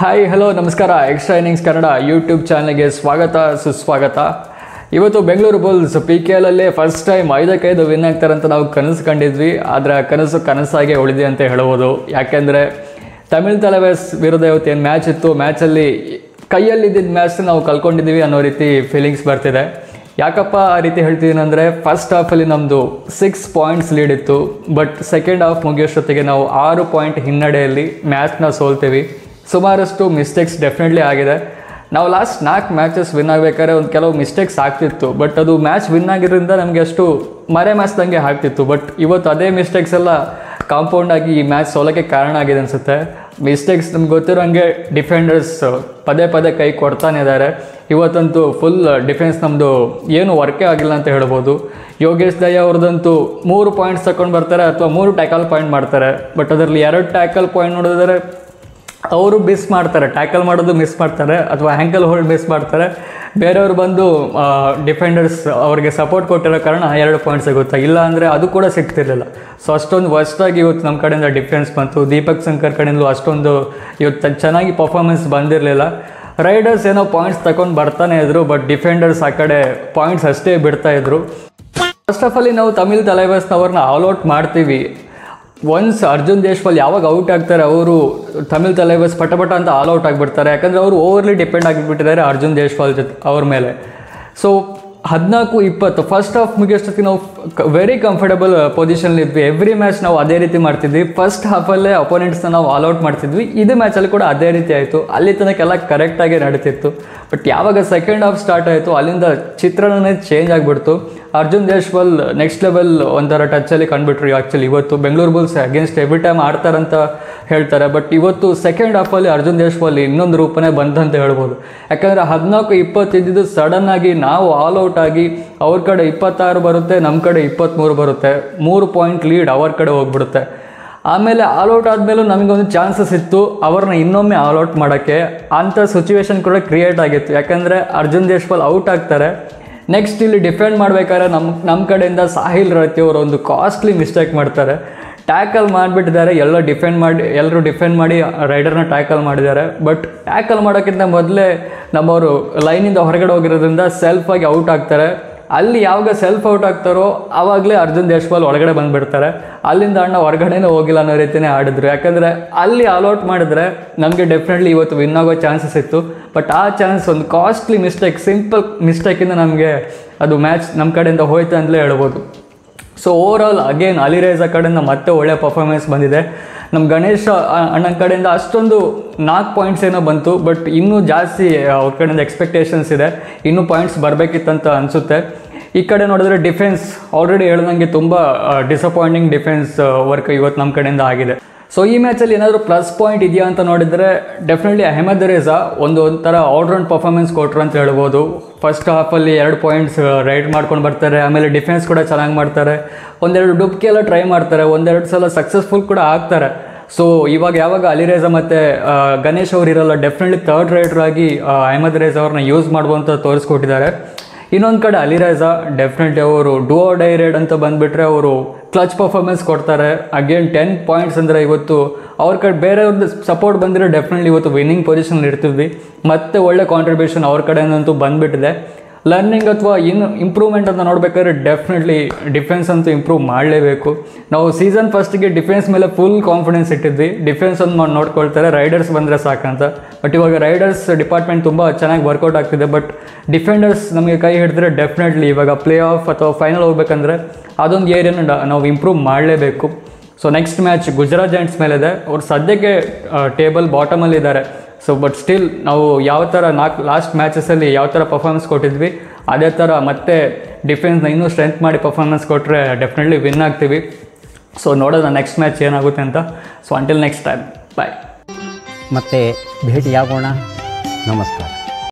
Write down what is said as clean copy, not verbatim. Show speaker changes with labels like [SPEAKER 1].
[SPEAKER 1] Hi hello ನಮಸ್ಕಾರ. Extra innings Kannada YouTube ಚಾನಲ್ಗೆ ಸ್ವಾಗತ ಸುಸ್ವಾಗತ. ಇವತ್ತು ಬೆಂಗಳೂರು ಬುಲ್ಸ್ PKLಲ್ಲೇ ಫಸ್ಟ್ ಟೈಮ್ 5-5 ವಿನ್ ಆಗ್ತಾರಂತ ನಾವು ಕನಸು ಕಂಡಿದ್ವಿ. ಆದರೆ ಕನಸು ಕನಸಾಗೆ ಉಳಿದೆ ಅಂತ ಹೇಳ್ಬೋದು. ಯಾಕೆಂದರೆ ತಮಿಳ್ ತಲವೇಸ್ ವಿರುದ್ಧ ಇವತ್ತೇನು ಮ್ಯಾಚ್ ಇತ್ತು, ಮ್ಯಾಚಲ್ಲಿ ಕೈಯಲ್ಲಿದ್ದ ಮ್ಯಾಚ್ನ ನಾವು ಕಳ್ಕೊಂಡಿದ್ದೀವಿ ಅನ್ನೋ ರೀತಿ ಫೀಲಿಂಗ್ಸ್ ಬರ್ತಿದೆ. ಯಾಕಪ್ಪ ಆ ರೀತಿ ಹೇಳ್ತಿದ್ದೀನಿ ಅಂದರೆ, ಫಸ್ಟ್ ಹಾಫಲ್ಲಿ ನಮ್ಮದು 6 ಪಾಯಿಂಟ್ಸ್ ಲೀಡ್ ಇತ್ತು. ಬಟ್ ಸೆಕೆಂಡ್ ಹಾಫ್ ಮುಗಿಯೋಷ್ಟೊತ್ತಿಗೆ ನಾವು 6 ಪಾಯಿಂಟ್ ಹಿನ್ನಡೆಯಲ್ಲಿ ಮ್ಯಾಚ್ನ ಸೋಲ್ತೀವಿ. ಸುಮಾರಷ್ಟು ಮಿಸ್ಟೇಕ್ಸ್ ಡೆಫಿನೆಟ್ಲಿ ಆಗಿದೆ. ನಾವು ಲಾಸ್ಟ್ 4 ಮ್ಯಾಚಸ್ ವಿನ್ ಆಗಬೇಕಾದ್ರೆ ಒಂದು ಕೆಲವು ಮಿಸ್ಟೇಕ್ಸ್ ಆಗ್ತಿತ್ತು. ಬಟ್ ಅದು ಮ್ಯಾಚ್ ವಿನ್ ಆಗಿರೋದ್ರಿಂದ ನಮಗೆ ಅಷ್ಟು ಮರೆ ಮ್ಯಾಚ್ದಂಗೆ ಆಗ್ತಿತ್ತು. ಬಟ್ ಇವತ್ತು ಅದೇ ಮಿಸ್ಟೇಕ್ಸ್ ಎಲ್ಲ ಕಾಂಪೌಂಡ್ ಆಗಿ ಈ ಮ್ಯಾಚ್ ಸೋಲೋಕ್ಕೆ ಕಾರಣ ಆಗಿದೆ ಅನಿಸುತ್ತೆ. ಮಿಸ್ಟೇಕ್ಸ್ ನಮ್ಗೆ ಗೊತ್ತಿರೋ ಹಂಗೆ ಡಿಫೆಂಡರ್ಸ್ ಪದೇ ಪದೇ ಕೈ ಕೊಡ್ತಾನೆ ಇದ್ದಾರೆ. ಇವತ್ತಂತೂ ಫುಲ್ ಡಿಫೆನ್ಸ್ ನಮ್ಮದು ಏನು ವರ್ಕೇ ಆಗಿಲ್ಲ ಅಂತ ಹೇಳ್ಬೋದು. ಯೋಗೇಶ್ ದಯಾ ಅವ್ರದ್ದಂತೂ 3 ಪಾಯಿಂಟ್ಸ್ ತಗೊಂಡು ಬರ್ತಾರೆ ಅಥವಾ 3 ಟ್ಯಾಕಲ್ ಪಾಯಿಂಟ್ ಮಾಡ್ತಾರೆ. ಬಟ್ ಅದರಲ್ಲಿ 2 ಟ್ಯಾಕಲ್ ಪಾಯಿಂಟ್ ನೋಡಿದ್ರೆ ಅವರು ಮಿಸ್ ಮಾಡ್ತಾರೆ, ಟ್ಯಾಕಲ್ ಮಾಡೋದು ಮಿಸ್ ಮಾಡ್ತಾರೆ ಅಥವಾ ಹ್ಯಾಂಕಲ್ ಹೋಲ್ಡ್ ಮಿಸ್ ಮಾಡ್ತಾರೆ. ಬೇರೆಯವರು ಬಂದು ಡಿಫೆಂಡರ್ಸ್ ಅವ್ರಿಗೆ ಸಪೋರ್ಟ್ ಕೊಟ್ಟಿರೋ ಕಾರಣ 2 ಪಾಯಿಂಟ್ಸ್ ಸಿಗುತ್ತೆ. ಇಲ್ಲ ಅಂದರೆ ಅದು ಕೂಡ ಸಿಗ್ತಿರ್ಲಿಲ್ಲ. ಸೊ ಅಷ್ಟೊಂದು ವರ್ಸ್ಟಾಗಿ ಇವತ್ತು ನಮ್ಮ ಕಡೆಯಿಂದ ಡಿಫೆನ್ಸ್ ಬಂತು. ದೀಪಕ್ ಶಂಕರ್ ಕಡೆಯಿಂದಲೂ ಅಷ್ಟೊಂದು ಇವತ್ತು ಚೆನ್ನಾಗಿ ಪರ್ಫಾರ್ಮೆನ್ಸ್ ಬಂದಿರಲಿಲ್ಲ. ರೈಡರ್ಸ್ ಏನೋ ಪಾಯಿಂಟ್ಸ್ ತಗೊಂಡು ಬರ್ತಾನೆ ಇದ್ರು, ಬಟ್ ಡಿಫೆಂಡರ್ಸ್ ಆ ಕಡೆ ಪಾಯಿಂಟ್ಸ್ ಅಷ್ಟೇ ಬಿಡ್ತಾಯಿದ್ರು. ಫಸ್ಟ್ ಆಫ್ ಆಲ್ ನಾವು ತಮಿಳ್ ತಲೈವಾಸ್ನವ್ರನ್ನ ಆಲ್ಔಟ್ ಮಾಡ್ತೀವಿ. ಒನ್ಸ್ ಅರ್ಜುನ್ ದೇಶ್ಪಾಲ್ ಯಾವಾಗ ಔಟ್ ಆಗ್ತಾರೆ, ಅವರು ತಮಿಳ್ ತಲೈವಾಸ್ ಪಟ ಅಂತ ಆಲ್ಔಟ್ ಆಗಿಬಿಡ್ತಾರೆ. ಯಾಕಂದರೆ ಅವರು ಓವರ್ಲಿ ಡಿಪೆಂಡ್ ಆಗಿಬಿಟ್ಟಿದ್ದಾರೆ ಅರ್ಜುನ್ ದೇಶ್ಪಾಲ್ ಅವ್ರ ಮೇಲೆ. ಸೊ 14-20 ಫಸ್ಟ್ ಹಾಫ್ ಮುಗಿಯೋಷ್ಟೊತ್ತಿಗೆ ನಾವು ವೆರಿ ಕಂಫರ್ಟಬಲ್ ಪೊಸಿಷನ್ಲಿದ್ವಿ. ಎವ್ರಿ ಮ್ಯಾಚ್ ನಾವು ಅದೇ ರೀತಿ ಮಾಡ್ತಿದ್ವಿ. ಫಸ್ಟ್ ಹಾಫಲ್ಲೇ ಅಪೋನೆಂಟ್ಸ್ನ ನಾವು ಆಲ್ಔಟ್ ಮಾಡ್ತಿದ್ವಿ. ಇದೇ ಮ್ಯಾಚಲ್ಲಿ ಕೂಡ ಅದೇ ರೀತಿ ಆಯಿತು. ಅಲ್ಲಿ ತನಕೆಲ್ಲ ಕರೆಕ್ಟಾಗಿ ನಡೀತಿತ್ತು. ಬಟ್ ಯಾವಾಗ ಸೆಕೆಂಡ್ ಹಾಫ್ ಸ್ಟಾರ್ಟ್ ಆಯಿತು, ಅಲ್ಲಿಂದ ಚಿತ್ರಣನೇ ಚೇಂಜ್ ಆಗಿಬಿಡ್ತು. ಅರ್ಜುನ್ ದೇಶ್ಪಾಲ್ ನೆಕ್ಸ್ಟ್ ಲೆವೆಲ್ ಒಂಥರ ಟಚ್ಚಲ್ಲಿ ಕಂಡುಬಿಟ್ರು. ಆ್ಯಕ್ಚುಲಿ ಇವತ್ತು Bengaluru Bulls against every time ಆಡ್ತಾರಂತ ಹೇಳ್ತಾರೆ. ಬಟ್ ಇವತ್ತು ಸೆಕೆಂಡ್ ಹಾಫಲ್ಲಿ ಅರ್ಜುನ್ ದೇಶ್ಪಾಲ್ ಇನ್ನೊಂದು ರೂಪನೇ ಬಂದಂತ ಹೇಳ್ಬೋದು. ಯಾಕಂದರೆ 14-20 ಇದ್ದಿದ್ದು ಸಡನ್ನಾಗಿ ನಾವು ಆಲ್ಔಟ್ ಆಗಿ ಅವ್ರ ಕಡೆ 26 ಬರುತ್ತೆ, ನಮ್ಮ ಕಡೆ 23 ಬರುತ್ತೆ. 3 ಪಾಯಿಂಟ್ ಲೀಡ್ ಅವ್ರ ಕಡೆ ಹೋಗ್ಬಿಡುತ್ತೆ. ಆಮೇಲೆ ಆಲ್ಔಟ್ ಆದಮೇಲೂ ನಮಗೊಂದು ಚಾನ್ಸಸ್ ಇತ್ತು ಅವ್ರನ್ನ ಇನ್ನೊಮ್ಮೆ ಆಲ್ಔಟ್ ಮಾಡೋಕ್ಕೆ. ಅಂಥ ಸಿಚುವೇಶನ್ ಕೂಡ ಕ್ರಿಯೇಟ್ ಆಗಿತ್ತು. ಯಾಕಂದರೆ ಅರ್ಜುನ್ ದೇಶ್ಪಾಲ್ ಔಟ್ ಆಗ್ತಾರೆ. ನೆಕ್ಸ್ಟ್ ಇಲ್ಲಿ ಡಿಫೆಂಡ್ ಮಾಡಬೇಕಾದ್ರೆ ನಮ್ಮ ಕಡೆಯಿಂದ ಸಾಹಿಲ್ ರತಿ ಅವರು ಒಂದು ಕಾಸ್ಟ್ಲಿ ಮಿಸ್ಟೇಕ್ ಮಾಡ್ತಾರೆ. ಟ್ಯಾಕಲ್ ಮಾಡಿಬಿಟ್ಟಿದ್ದಾರೆ. ಎಲ್ಲರೂ ಡಿಫೆಂಡ್ ಮಾಡಿ ರೈಡರ್ನ ಟ್ಯಾಕಲ್ ಮಾಡಿದ್ದಾರೆ. ಬಟ್ ಟ್ಯಾಕಲ್ ಮಾಡೋಕ್ಕಿಂತ ಮೊದಲೇ ನಮ್ಮವರು ಲೈನಿಂದ ಹೊರಗಡೆ ಹೋಗಿರೋದ್ರಿಂದ ಸೆಲ್ಫಾಗಿ ಔಟ್ ಆಗ್ತಾರೆ. ಅಲ್ಲಿ ಯಾವಾಗ ಸೆಲ್ಫ್ ಔಟ್ ಆಗ್ತಾರೋ ಆವಾಗಲೇ ಅರ್ಜುನ್ ದೇಶ್ಪಾಲ್ ಒಳಗಡೆ ಬಂದುಬಿಡ್ತಾರೆ. ಅಲ್ಲಿಂದ ಅಣ್ಣ ಹೊರಗಡೆನೇ ಹೋಗಿಲ್ಲ ಅನ್ನೋ ರೀತಿಯೇ ಆಡಿದ್ರು. ಯಾಕಂದರೆ ಅಲ್ಲಿ ಆಲ್ಔಟ್ ಮಾಡಿದ್ರೆ ನಮಗೆ ಡೆಫಿನೆಟ್ಲಿ ಇವತ್ತು ವಿನ್ ಆಗೋ ಚಾನ್ಸಸ್ ಇತ್ತು. ಬಟ್ ಆ ಚಾನ್ಸ್ ಒಂದು ಕಾಸ್ಟ್ಲಿ ಮಿಸ್ಟೇಕ್, ಸಿಂಪಲ್ ಮಿಸ್ಟೇಕಿಂದ ನಮಗೆ ಅದು ಮ್ಯಾಚ್ ನಮ್ಮ ಕಡೆಯಿಂದ ಹೋಯ್ತು ಅಂತಲೇ ಹೇಳ್ಬೋದು. ಸೊ ಓವರಾಲ್ ಅಗೇನ್ ಅಲಿರೇಜಾ ಕಡೆಯಿಂದ ಮತ್ತೆ ಒಳ್ಳೆ ಪರ್ಫಾರ್ಮೆನ್ಸ್ ಬಂದಿದೆ. ನಮ್ಮ ಗಣೇಶ್ ಅಣ್ಣನ ಕಡೆಯಿಂದ ಅಷ್ಟೊಂದು 4 ಪಾಯಿಂಟ್ಸ್ ಏನೋ ಬಂತು. ಬಟ್ ಇನ್ನೂ ಜಾಸ್ತಿ ಅವ್ರ ಕಡೆಯಿಂದ ಎಕ್ಸ್ಪೆಕ್ಟೇಷನ್ಸ್ ಇದೆ. ಇನ್ನೂ ಪಾಯಿಂಟ್ಸ್ ಬರಬೇಕಿತ್ತಂತ ಅನಿಸುತ್ತೆ. ಈ ಕಡೆ ನೋಡಿದ್ರೆ ಡಿಫೆನ್ಸ್ ಆಲ್ರೆಡಿ ಹೇಳ್ದಂಗೆ ತುಂಬ ಡಿಸಪಾಯಿಂಟಿಂಗ್ ಡಿಫೆನ್ಸ್ ವರ್ಕ್ ಇವತ್ತು ನಮ್ಮ ಕಡೆಯಿಂದ ಆಗಿದೆ. ಸೊ ಈ ಮ್ಯಾಚಲ್ಲಿ ಏನಾದರೂ ಪ್ಲಸ್ ಪಾಯಿಂಟ್ ಇದೆಯಾ ಅಂತ ನೋಡಿದರೆ ಡೆಫಿನೆಟ್ಲಿ ಅಹಮದ್ ರೇಜಾ ಒಂಥರ ಆಲ್ರೌಂಡ್ ಪರ್ಫಾರ್ಮೆನ್ಸ್ ಕೊಟ್ಟರು ಅಂತ ಹೇಳ್ಬೋದು. ಫಸ್ಟ್ ಹಾಫಲ್ಲಿ 2 ಪಾಯಿಂಟ್ಸ್ ರೈಡ್ ಮಾಡ್ಕೊಂಡು ಬರ್ತಾರೆ. ಆಮೇಲೆ ಡಿಫೆನ್ಸ್ ಕೂಡ ಚೆನ್ನಾಗಿ ಮಾಡ್ತಾರೆ. ಒಂದೆರಡು ಡುಬ್ಕಿ ಎಲ್ಲ ಟ್ರೈ ಮಾಡ್ತಾರೆ. ಒಂದೆರಡು ಸಲ ಸಕ್ಸಸ್ಫುಲ್ ಕೂಡ ಆಗ್ತಾರೆ. ಸೊ ಯಾವಾಗ ಅಲಿರೇಜಾ ಮತ್ತು ಗಣೇಶ್ ಅವರು ಇರೋಲ್ಲ, ಡೆಫಿನೆಟ್ಲಿ ಥರ್ಡ್ ರೈಡರ್ ಆಗಿ ಅಹಮದ್ ರೇಜಾ ಅವ್ರನ್ನ ಯೂಸ್ ಮಾಡುವಂತ ತೋರಿಸ್ಕೊಟ್ಟಿದ್ದಾರೆ. ಇನ್ನೊಂದು ಕಡೆ ಅಲಿರೇಜಾ ಡೆಫಿನೆಟ್ಲಿ ಅವರು ಡೂ ಆರ್ ಡೈ ರೈಡ್ ಅಂತ ಬಂದುಬಿಟ್ರೆ ಅವರು ಕ್ಲಚ್ ಪರ್ಫಾರ್ಮೆನ್ಸ್ ಕೊಡ್ತಾರೆ. ಅಗೇನ್ 10 ಪಾಯಿಂಟ್ಸ್ ಅಂದರೆ ಇವತ್ತು ಅವ್ರ ಕಡೆ ಬೇರೆಯವ್ರದ್ದು ಸಪೋರ್ಟ್ ಬಂದರೆ ಡೆಫಿನೆಟ್ಲಿ ಇವತ್ತು ವಿನ್ನಿಂಗ್ ಪೊಸಿಷನ್ ಇರ್ತಿದ್ವಿ. ಮತ್ತು ಒಳ್ಳೆ ಕಾಂಟ್ರಿಬ್ಯೂಷನ್ ಅವ್ರ ಕಡೆಯಿಂದಂತೂ ಬಂದುಬಿಟ್ಟಿದೆ. ಲರ್ನಿಂಗ್ ಅಥವಾ ಇಂಪ್ರೂವ್ಮೆಂಟ್ ಅಂತ ನೋಡಬೇಕಾದ್ರೆ ಡೆಫಿನೆಟ್ಲಿ ಡಿಫೆನ್ಸ್ ಅಂತೂ ಇಂಪ್ರೂವ್ ಮಾಡಲೇಬೇಕು. ನಾವು ಸೀಸನ್ ಫಸ್ಟಿಗೆ ಡಿಫೆನ್ಸ್ ಮೇಲೆ ಫುಲ್ ಕಾನ್ಫಿಡೆನ್ಸ್ ಇಟ್ಟಿದ್ವಿ. ಡಿಫೆನ್ಸ್ ಒಂದು ನೋಡ್ಕೊಳ್ತಾರೆ, ರೈಡರ್ಸ್ ಬಂದರೆ ಸಾಕಂತ. ಬಟ್ ಇವಾಗ ರೈಡರ್ಸ್ ಡಿಪಾರ್ಟ್ಮೆಂಟ್ ತುಂಬ ಚೆನ್ನಾಗಿ ವರ್ಕೌಟ್ ಆಗ್ತಿದೆ. ಬಟ್ ಡಿಫೆಂಡರ್ಸ್ ನಮಗೆ ಕೈ ಹಿಡಿದ್ರೆ ಡೆಫಿನೆಟ್ಲಿ ಇವಾಗ ಪ್ಲೇ ಆಫ್ ಅಥವಾ ಫೈನಲ್ ಹೋಗ್ಬೇಕಂದ್ರೆ ಅದೊಂದು ಏರಿಯಾನ ನಾವು ಇಂಪ್ರೂವ್ ಮಾಡಲೇಬೇಕು. So next match Gujarat Giants ಮೇಲಿದೆ. ಅವ್ರು ಸದ್ಯಕ್ಕೆ ಟೇಬಲ್ ಬಾಟಮಲ್ಲಿದ್ದಾರೆ. ಸೊ ಬಟ್ ಸ್ಟಿಲ್ ನಾವು ಯಾವ ಥರ ಲಾಸ್ಟ್ ಮ್ಯಾಚಸಲ್ಲಿ ಯಾವ ಥರ ಪರ್ಫಾರ್ಮೆನ್ಸ್ ಕೊಟ್ಟಿದ್ವಿ ಅದೇ ಥರ ಮತ್ತೆ ಡಿಫೆನ್ಸ್ನ ಇನ್ನೂ ಸ್ಟ್ರೆಂತ್ ಮಾಡಿ ಪರ್ಫಾರ್ಮೆನ್ಸ್ ಕೊಟ್ಟರೆ ಡೆಫಿನೆಟ್ಲಿ ವಿನ್ ಆಗ್ತೀವಿ. ಸೊ ನೋಡೋಣ ನೆಕ್ಸ್ಟ್ ಮ್ಯಾಚ್ ಏನಾಗುತ್ತೆ ಅಂತ. ಸೊ ಅಂಟಿಲ್ ನೆಕ್ಸ್ಟ್ ಟೈಮ್ ಬಾಯ್.
[SPEAKER 2] ಮತ್ತೆ ಭೇಟಿಯಾಗೋಣ. ನಮಸ್ಕಾರ.